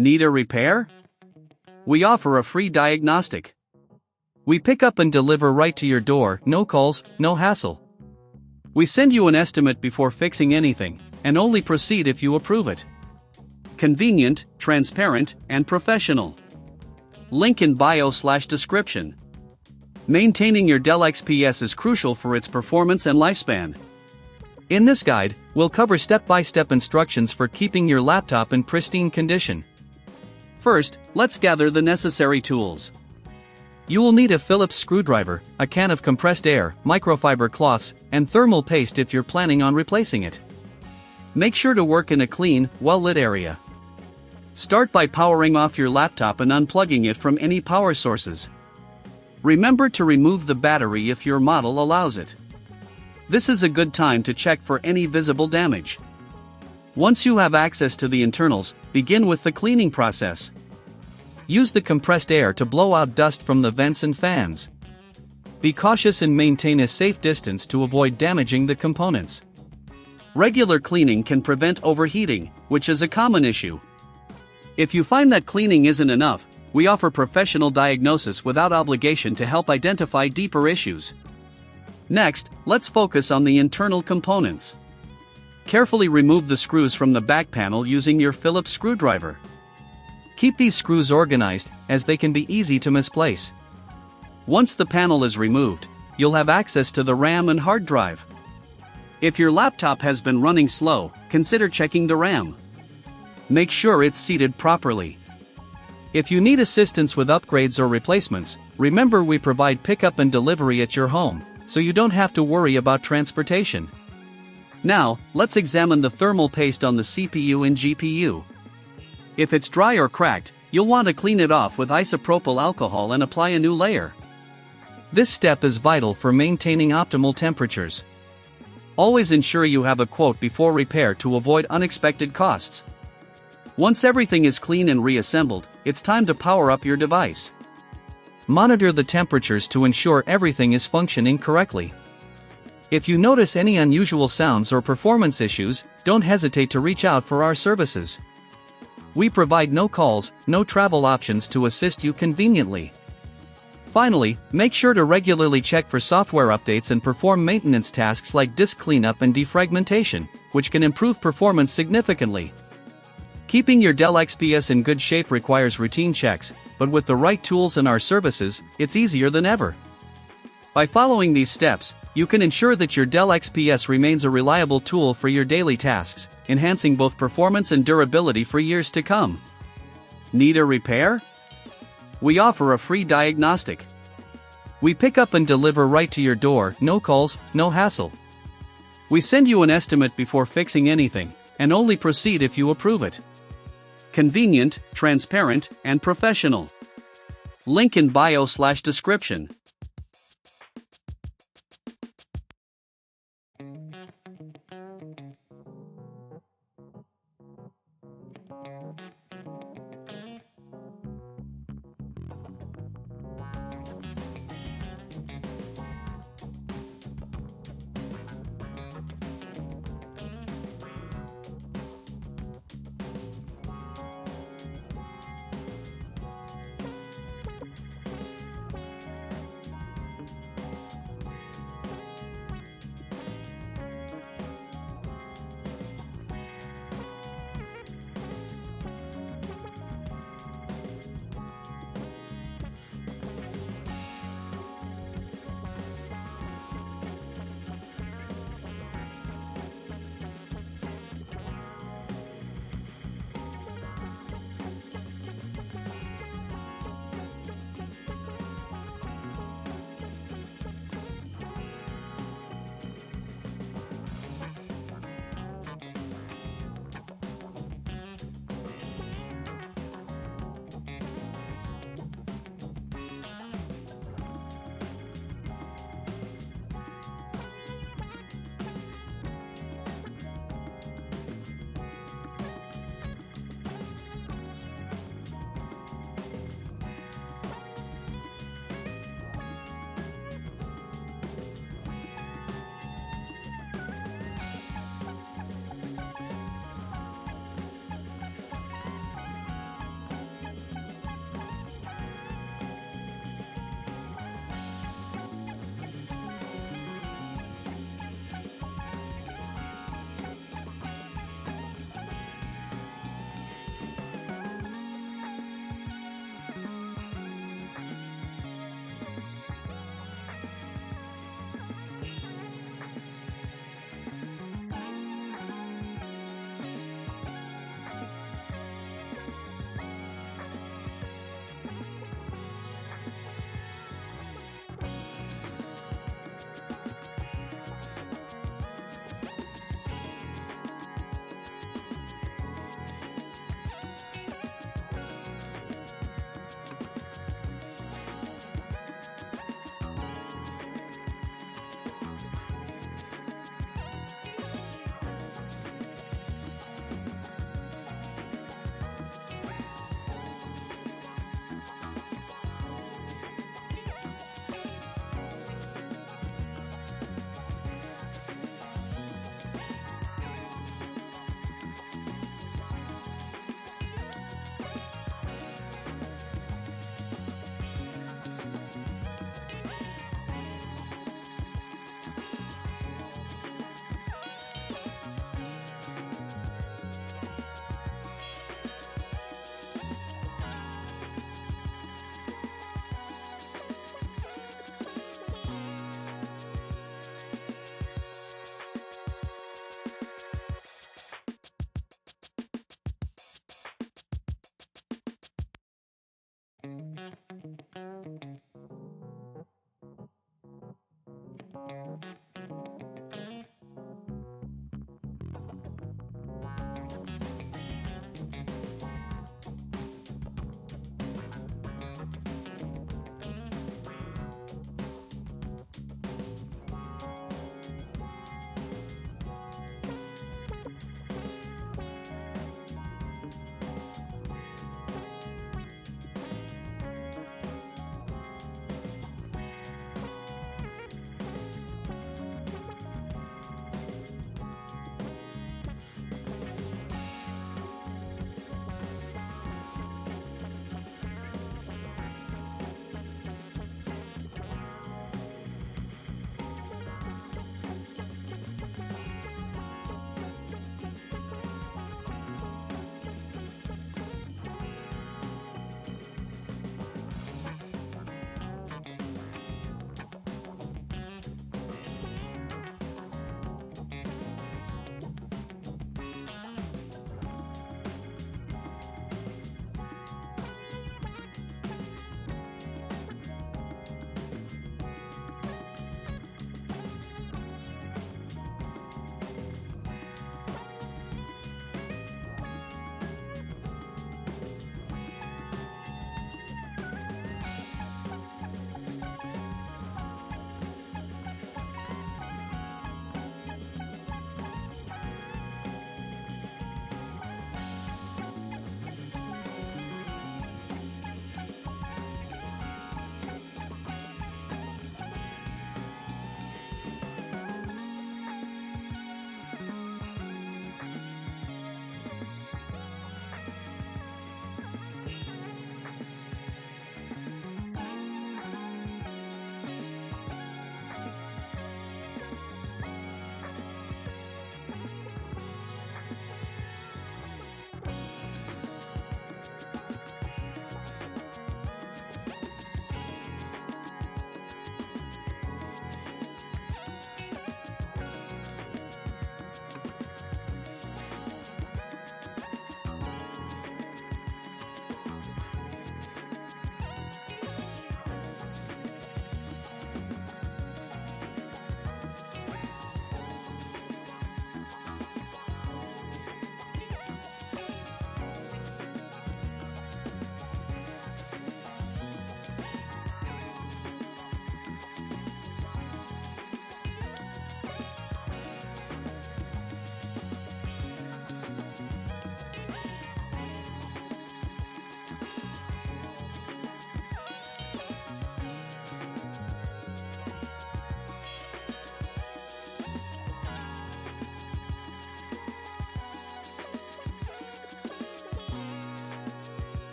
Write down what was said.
Need a repair? We offer a free diagnostic. We pick up and deliver right to your door, no calls, no hassle. We send you an estimate before fixing anything, and only proceed if you approve it. Convenient, transparent, and professional. Link in bio/description. Maintaining your Dell XPS is crucial for its performance and lifespan. In this guide, we'll cover step-by-step instructions for keeping your laptop in pristine condition. First, let's gather the necessary tools. You will need a Phillips screwdriver, a can of compressed air, microfiber cloths, and thermal paste if you're planning on replacing it. Make sure to work in a clean, well-lit area. Start by powering off your laptop and unplugging it from any power sources. Remember to remove the battery if your model allows it. This is a good time to check for any visible damage. Once you have access to the internals, begin with the cleaning process. Use the compressed air to blow out dust from the vents and fans. Be cautious and maintain a safe distance to avoid damaging the components. Regular cleaning can prevent overheating, which is a common issue. If you find that cleaning isn't enough, we offer professional diagnosis without obligation to help identify deeper issues. Next, let's focus on the internal components. Carefully remove the screws from the back panel using your Phillips screwdriver. Keep these screws organized, as they can be easy to misplace. Once the panel is removed, you'll have access to the RAM and hard drive. If your laptop has been running slow, consider checking the RAM. Make sure it's seated properly. If you need assistance with upgrades or replacements, remember we provide pickup and delivery at your home, so you don't have to worry about transportation. Now, let's examine the thermal paste on the CPU and GPU. If it's dry or cracked, you'll want to clean it off with isopropyl alcohol and apply a new layer. This step is vital for maintaining optimal temperatures. Always ensure you have a quote before repair to avoid unexpected costs. Once everything is clean and reassembled, it's time to power up your device. Monitor the temperatures to ensure everything is functioning correctly. If you notice any unusual sounds or performance issues, don't hesitate to reach out for our services. We provide no calls, no travel options to assist you conveniently. Finally, make sure to regularly check for software updates and perform maintenance tasks like disk cleanup and defragmentation, which can improve performance significantly. Keeping your Dell XPS in good shape requires routine checks, but with the right tools and our services, it's easier than ever. By following these steps, you can ensure that your Dell XPS remains a reliable tool for your daily tasks, enhancing both performance and durability for years to come. Need a repair? We offer a free diagnostic. We pick up and deliver right to your door, no calls, no hassle. We send you an estimate before fixing anything, and only proceed if you approve it. Convenient, transparent, and professional. Link in bio/description.